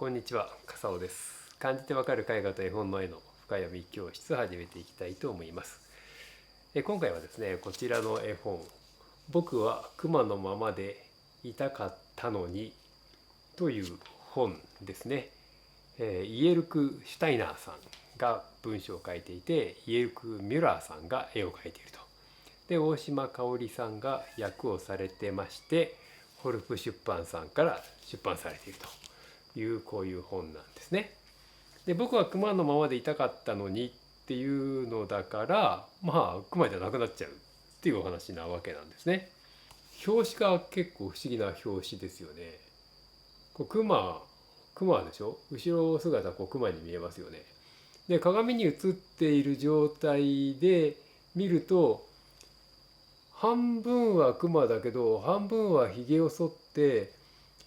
こんにちは、笠尾です。感じてわかる絵画と絵本の絵の深読み教室を始めていきたいと思います。今回はですね、こちらの絵本、僕は熊のままでいたかったのにという本ですね。イエルク・シュタイナーさんが文章を書いていて、イエルク・ミュラーさんが絵を描いていると。で、大島香織さんが訳をされてまして、ホルプ出版さんから出版されているというこういう本なんですね。で、僕は熊のままでいたかったのにっていうのだから、熊じゃなくなっちゃうっていうお話なわけなんですね。表紙が結構不思議な表紙ですよね。こう熊でしょ、後ろ姿熊に見えますよね。で、鏡に映っている状態で見ると、半分は熊だけど半分はひげを剃って、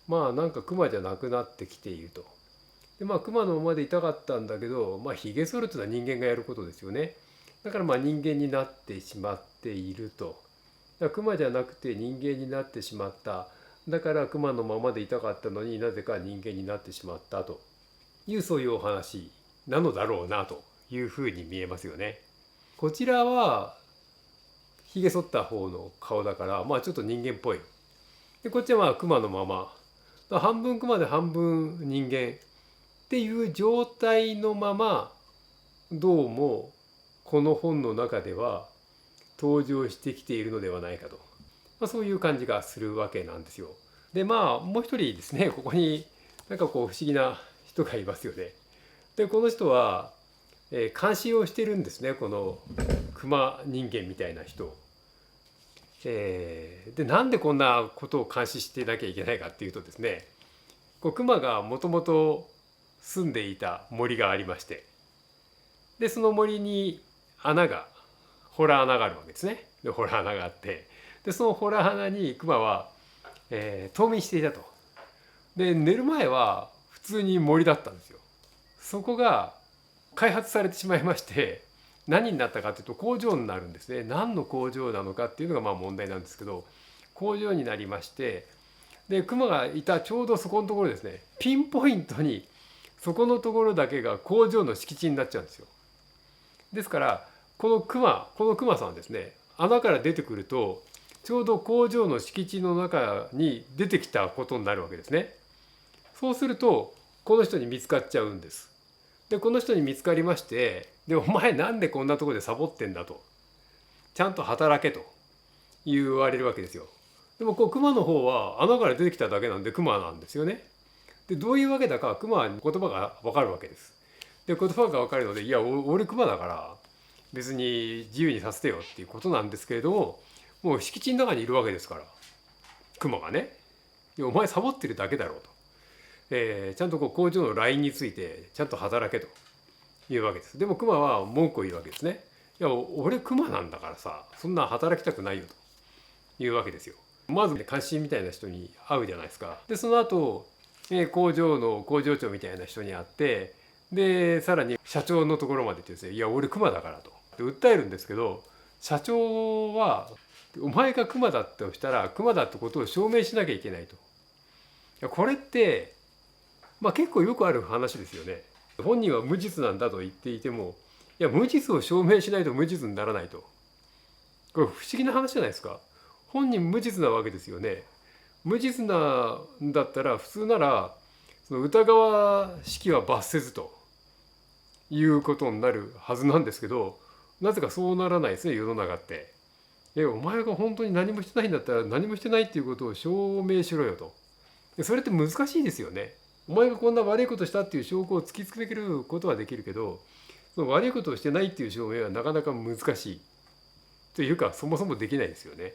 なんか熊じゃなくなってきていると。で、熊のままでいたかったんだけど、ひげ剃るというのは人間がやることですよね。だから人間になってしまっていると。だから熊じゃなくて人間になってしまった。だから熊のままでいたかったのになぜか人間になってしまったという、そういうお話なのだろうなというふうに見えますよね。こちらはひげ剃った方の顔だから、ちょっと人間っぽい。で、こっちは熊のまま。半分熊で半分人間っていう状態のまま、どうもこの本の中では登場してきているのではないかと、そういう感じがするわけなんですよ。で、もう一人ですね、ここに不思議な人がいますよね。で、この人は、監視をしてるんですね、この熊人間みたいな人。で、なんでこんなことを監視してなきゃいけないかっていうとですね、熊がもともと住んでいた森がありまして、でその森に洞穴があるわけですね。で洞穴があって、でその洞穴に熊は、冬眠していたと。で寝る前は普通に森だったんですよ。そこが開発されてしまいまして、何になったかというと工場になるんですね。何の工場なのかっていうのが問題なんですけど、工場になりまして、で熊がいたちょうどそこのところですね、ピンポイントにそこのところだけが工場の敷地になっちゃうんですよ。ですからこの熊さんはですね、穴から出てくるとちょうど工場の敷地の中に出てきたことになるわけですね。そうするとこの人に見つかっちゃうんです。でこの人に見つかりまして、でお前なんでこんなところでサボってんだと、ちゃんと働けと言われるわけですよ。でも熊の方は穴から出てきただけなんで熊なんですよね。でどういうわけだか熊は言葉が分かるわけです。で言葉が分かるので、いや俺熊だから別に自由にさせてよっていうことなんですけれども、もう敷地の中にいるわけですから、熊がね、お前サボってるだけだろうと、ちゃんと工場のラインについてちゃんと働けというわけです。でも熊は文句を言うわけですね。いや俺熊なんだからさ、そんな働きたくないよというわけですよ。まず監視みたいな人に会うじゃないですか。でその後、工場の工場長みたいな人に会って、でさらに社長のところまで行ってですね、いや俺熊だからとで訴えるんですけど、社長はお前が熊だとしたら熊だってことを証明しなきゃいけないと。いやこれって結構よくある話ですよね。本人は無実なんだと言っていても、いや無実を証明しないと無実にならないと。これ不思議な話じゃないですか。本人無実なわけですよね。無実なんだったら普通ならその疑わしきは罰せずということになるはずなんですけど、なぜかそうならないですね、世の中って。お前が本当に何もしてないんだったら何もしてないっていうことを証明しろよと。それって難しいですよね。お前がこんな悪いことしたっていう証拠を突きつけることはできるけど、その悪いことをしてないっていう証明はなかなか難しいというか、そもそもできないですよね。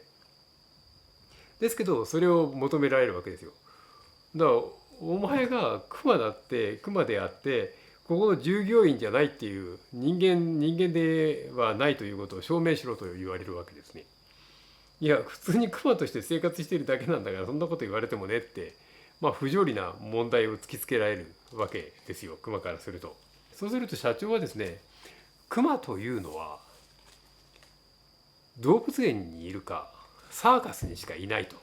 ですけどそれを求められるわけですよ。だからお前が熊であってここの従業員じゃないっていう人間ではないということを証明しろと言われるわけですね。いや普通に熊として生活しているだけなんだから、そんなこと言われてもねって、不条理な問題を突きつけられるわけですよ、熊からすると。そうすると社長はですね、熊というのは動物園にいるかサーカスにしかいないと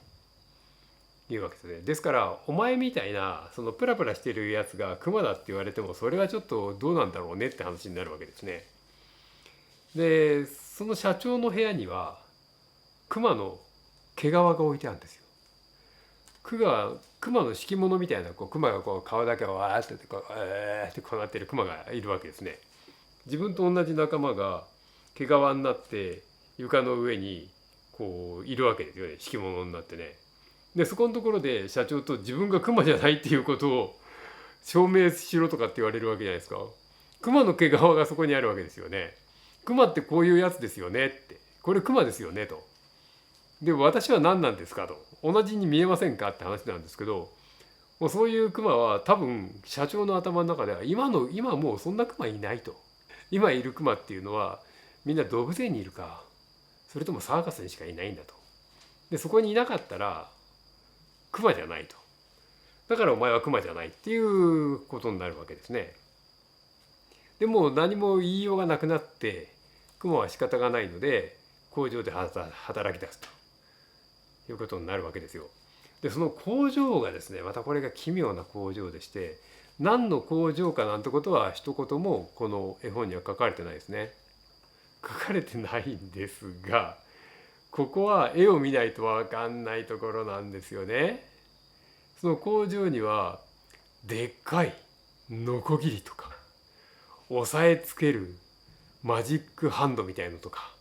いうわけですね。ですからお前みたいなそのプラプラしてるやつがクマだって言われてもそれはちょっとどうなんだろうねって話になるわけですね。でその社長の部屋にはクマの毛皮が置いてあるんですよ。クマの敷物みたいなクマが顔だけわーってってこうなってるクマがいるわけですね。自分と同じ仲間が毛皮になって床の上にこういるわけですよね、敷物になってね。でそこのところで社長と自分がクマじゃないっていうことを証明しろとかって言われるわけじゃないですか。クマの毛皮がそこにあるわけですよね。クマってこういうやつですよねって、これクマですよねと。で私は何なんですかと、同じに見えませんかって話なんですけど、もうそういうクマは多分社長の頭の中では今もうそんなクマいないと。今いるクマっていうのはみんな動物園にいるか、それともサーカスにしかいないんだと。でそこにいなかったらクマじゃないと。だからお前はクマじゃないっていうことになるわけですね。でも何も言いようがなくなってクマは仕方がないので工場で働き出すということになるわけですよ。でその工場がですね、またこれが奇妙な工場でして、何の工場かなんてことは一言もこの絵本には書かれてないですね。書かれてないんですが、ここは絵を見ないと分かんないところなんですよね。その工場にはでっかいノコギリとか押さえつけるマジックハンドみたいのとか、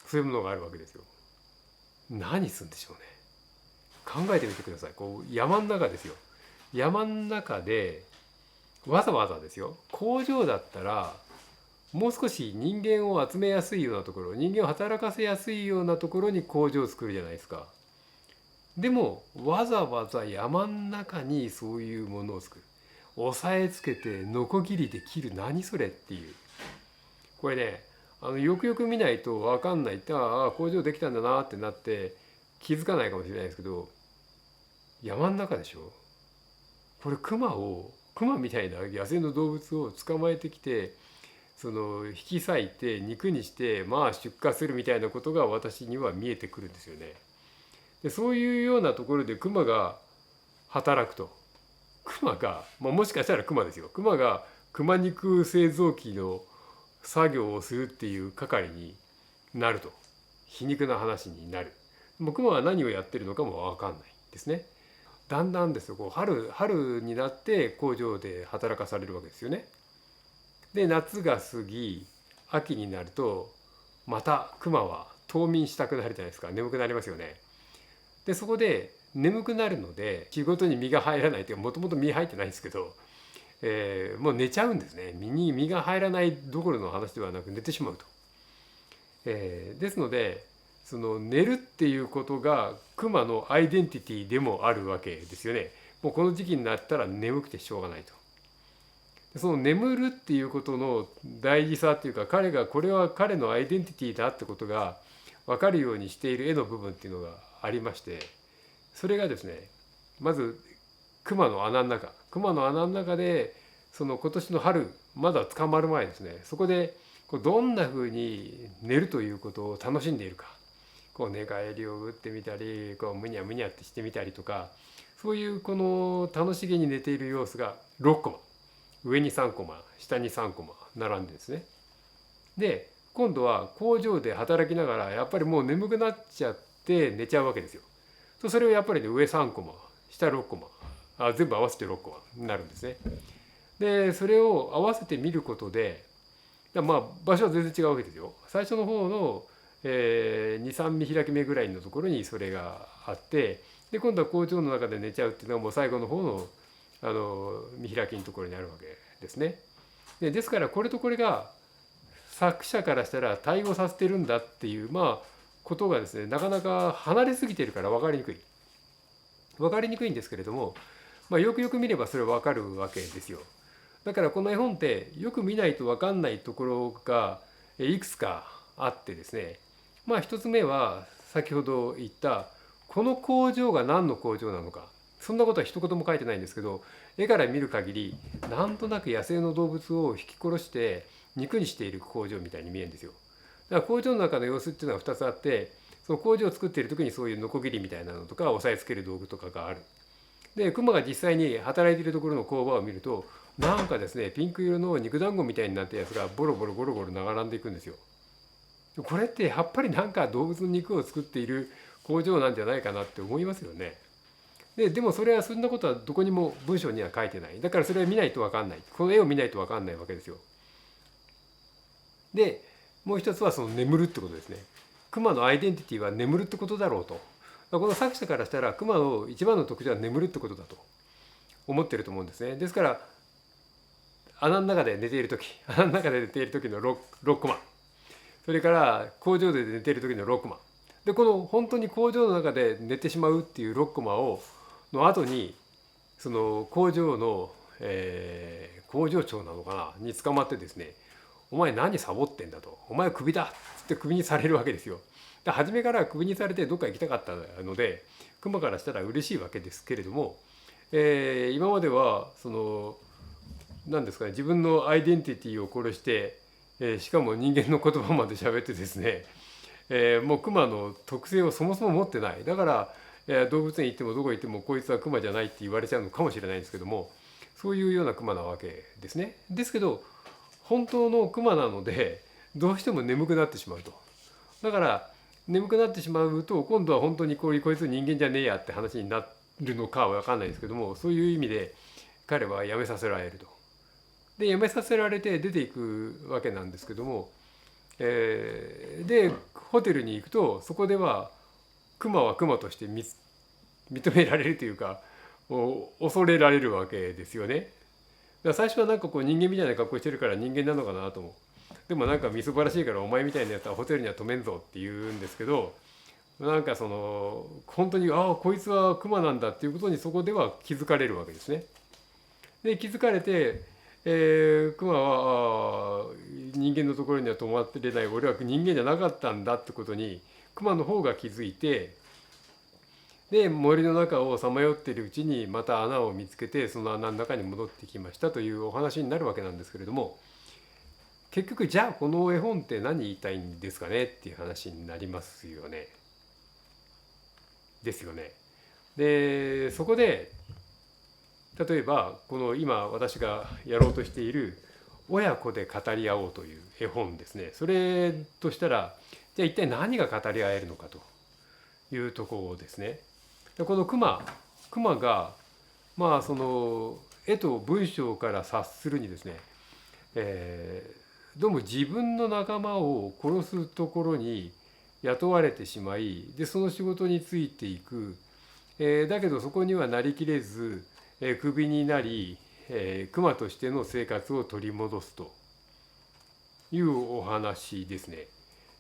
そういうものがあるわけですよ。何するんでしょうね。考えてみてください。山の中ですよ。山の中でわざわざですよ、工場だったらもう少し人間を集めやすいようなところ、人間を働かせやすいようなところに工場を作るじゃないですか。でもわざわざ山の中にそういうものを作る。押さえつけてノコギリで切る、何それっていう。これね、よくよく見ないと分かんないって、ああ工場できたんだなってなって気づかないかもしれないですけど、山の中でしょ。これクマみたいな野生の動物を捕まえてきて、その引き裂いて肉にして出荷するみたいなことが私には見えてくるんですよね。でそういうようなところでクマが働くと、クマが、もしかしたらクマですよ、クマが熊肉製造機の作業をするっていう係になると皮肉な話になる。もうクマは何をやってるのかも分かんないですね。だんだんですよ、春になって工場で働かされるわけですよね。で夏が過ぎ秋になるとまたクマは冬眠したくなるじゃないですか。眠くなりますよね。でそこで眠くなるので仕事に身が入らないというか、もともと身入ってないんですけど、もう寝ちゃうんですね。身が入らないどころの話ではなく寝てしまうと。ですのでその寝るっていうことがクマのアイデンティティでもあるわけですよね。もうこの時期になったら眠くてしょうがないと。その眠るっていうことの大事さっていうか、これは彼のアイデンティティだってことが分かるようにしている絵の部分っていうのがありまして、それがですね、まず熊の穴の中でその今年の春まだ捕まる前ですね、そこでどんなふうに寝るということを楽しんでいるか、寝返りを打ってみたりむにゃむにゃってしてみたりとか、そういうこの楽しげに寝ている様子が6コマ、上に3コマ下に3コマ並んでですね。で今度は工場で働きながらやっぱりもう眠くなっちゃって寝ちゃうわけですよ。それをやっぱりね、上3コマ下6コマ全部合わせて6コマになるんですね。でそれを合わせて見ることで場所は全然違うわけですよ。最初の方の、23見開き目ぐらいのところにそれがあって、で今度は工場の中で寝ちゃうっていうのはもう最後の方の見開きのところにあるわけですね。ですからこれとこれが作者からしたら対応させてるんだっていうことがですね、なかなか離れすぎてるから分かりにくいんですけれども、よくよく見ればそれ分かるわけですよ。だからこの絵本ってよく見ないと分かんないところがいくつかあってですね、一つ目は先ほど言ったこの工場が何の工場なのか、そんなことは一言も書いてないんですけど、絵から見る限りなんとなく野生の動物を引き殺して肉にしている工場みたいに見えるんですよ。だから工場の中の様子っていうのは2つあって、その工場を作っている時にそういうノコギリみたいなのとか押さえつける道具とかがある。でクマが実際に働いているところの工場を見ると、なんかですねピンク色の肉団子みたいになったやつがボロボロゴロゴロ並んでいくんですよ。これってやっぱりなんか動物の肉を作っている工場なんじゃないかなって思いますよね。でもそれはそんなことはどこにも文章には書いてない。だからそれは見ないと分かんない。この絵を見ないと分かんないわけですよ。でもう一つはその眠るってことですね。クマのアイデンティティは眠るってことだろうと。この作者からしたらクマの一番の特徴は眠るってことだと思ってると思うんですね。ですから穴の中で寝ている時の 6コマ、それから工場で寝ている時の6コマで、この本当に工場の中で寝てしまうっていう6コマの後に、その工場の、工場長なのかなに捕まってですね、お前何サボってんだと、お前クビだっつってクビにされるわけですよ。初めからクビにされてどっか行きたかったので、クマからしたら嬉しいわけですけれども、今まではその何ですかね、自分のアイデンティティを殺して、しかも人間の言葉まで喋ってですね、もうクマの特性をそもそも持ってない。だから、動物園行ってもどこ行ってもこいつはクマじゃないって言われちゃうのかもしれないんですけども、そういうようなクマなわけですね。ですけど本当のクマなのでどうしても眠くなってしまうと。だから眠くなってしまうと今度は本当にこいつ人間じゃねえやって話になるのかは分かんないですけども、そういう意味で彼は辞めさせられると。で辞めさせられて出ていくわけなんですけども、でホテルに行くとそこではクマはクマとして認められるというか、もう恐れられるわけですよね。だから最初はなんかこう人間みたいな格好してるから人間なのかなと思う。でもなんかみすぼらしいからお前みたいなやつはホテルには泊めんぞって言うんですけど、なんかその本当にこいつはクマなんだっていうことにそこでは気づかれるわけですね。で気づかれて、クマは人間のところには泊まってれない、俺は人間じゃなかったんだってことにクマの方が気づいて、で森の中をさまよっているうちにまた穴を見つけて、その穴の中に戻ってきましたというお話になるわけなんですけれども、結局じゃあこの絵本って何言いたいんですかねっていう話になりますよね。ですよね。でそこで例えばこの今私がやろうとしている親子で語り合おうという絵本ですね。それとしたらじゃあ一体何が語り合えるのかというところですね。でこのクマがその絵と文章から察するにですね、どうも自分の仲間を殺すところに雇われてしまい、でその仕事についていく、だけどそこにはなりきれず、クビになり、クマとしての生活を取り戻すというお話ですね。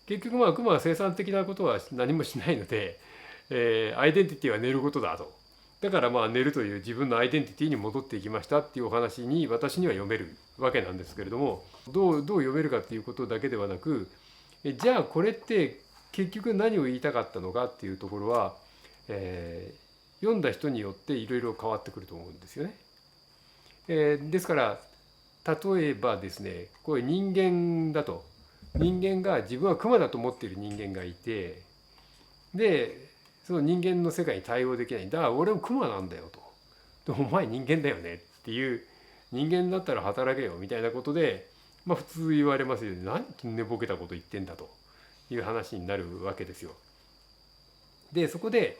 結局クマは生産的なことは何もしないので、アイデンティティは寝ることだと。だから寝るという自分のアイデンティティに戻っていきましたっていうお話に私には読めるわけなんですけれども、どう読めるかっていうことだけではなく、じゃあこれって結局何を言いたかったのかっていうところは、読んだ人によっていろいろ変わってくると思うんですよね。ですから例えばですね、これ人間だと、人間が自分はクマだと思っている人間がいて、でその人間の世界に対応できない、だから俺もクマなんだよと、お前人間だよねっていう、人間だったら働けよみたいなことで、普通言われますよね。何寝ぼけたこと言ってんだという話になるわけですよ。でそこで、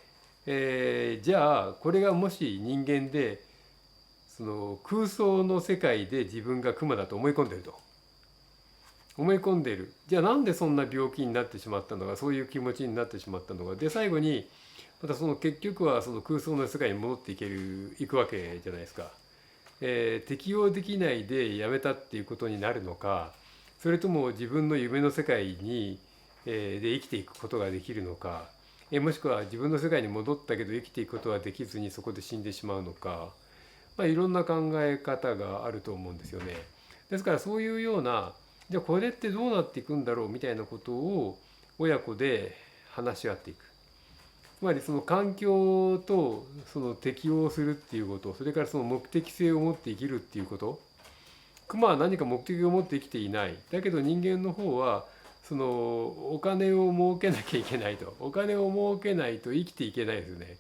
じゃあこれがもし人間でその空想の世界で自分がクマだと思い込んでると思い込んでいる。じゃあなんでそんな病気になってしまったのか、そういう気持ちになってしまったのか。で最後にまたその結局はその空想の世界に戻っていくわけじゃないですか。適応できないでやめたっていうことになるのか、それとも自分の夢の世界に、で生きていくことができるのか、もしくは自分の世界に戻ったけど生きていくことはできずにそこで死んでしまうのか、いろんな考え方があると思うんですよね。ですからそういうような、じゃあこれってどうなっていくんだろうみたいなことを親子で話し合っていく。つまりその環境とその適応するっていうこと、それからその目的性を持って生きるっていうこと。クマは何か目的を持って生きていない。だけど人間の方はそのお金を儲けなきゃいけないと、お金を儲けないと生きていけないですよね。だか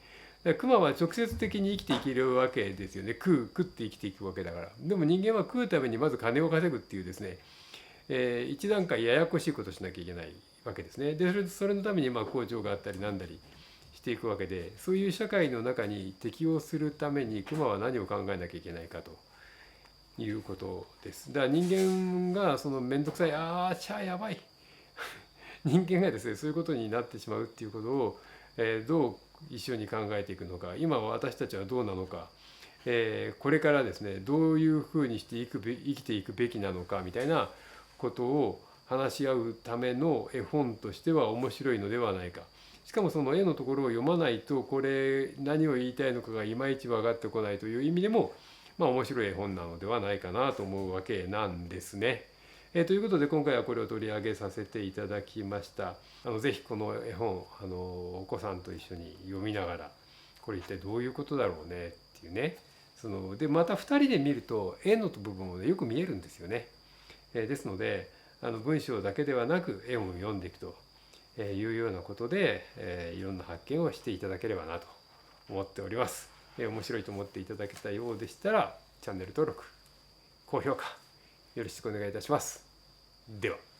ら熊は直接的に生きていけるわけですよね。食って生きていくわけだから。でも人間は食うためにまず金を稼ぐっていうですね、一段階ややこしいことをしなきゃいけないわけですね。でそれのために工場があったりなんだりしていくわけで、そういう社会の中に適応するために熊は何を考えなきゃいけないかということです。だから人間がその面倒くさい、やばい人間がですねそういうことになってしまうっていうことを、どう一緒に考えていくのか、今私たちはどうなのか、これからですねどういうふうにして生きていくべきなのかみたいなことを話し合うための絵本としては面白いのではないか。しかもその絵のところを読まないとこれ何を言いたいのかがいまいち分かってこないという意味でも面白い絵本なのではないかなと思うわけなんですね。ということで今回はこれを取り上げさせていただきました。ぜひこの絵本お子さんと一緒に読みながらこれ一体どういうことだろうねっていうね、でまた2人で見ると絵の部分もねよく見えるんですよね。ですので文章だけではなく絵も読んでいくというようなことでいろんな発見をしていただければなと思っております。面白いと思っていただけたようでしたらチャンネル登録高評価よろしくお願いいたします。では。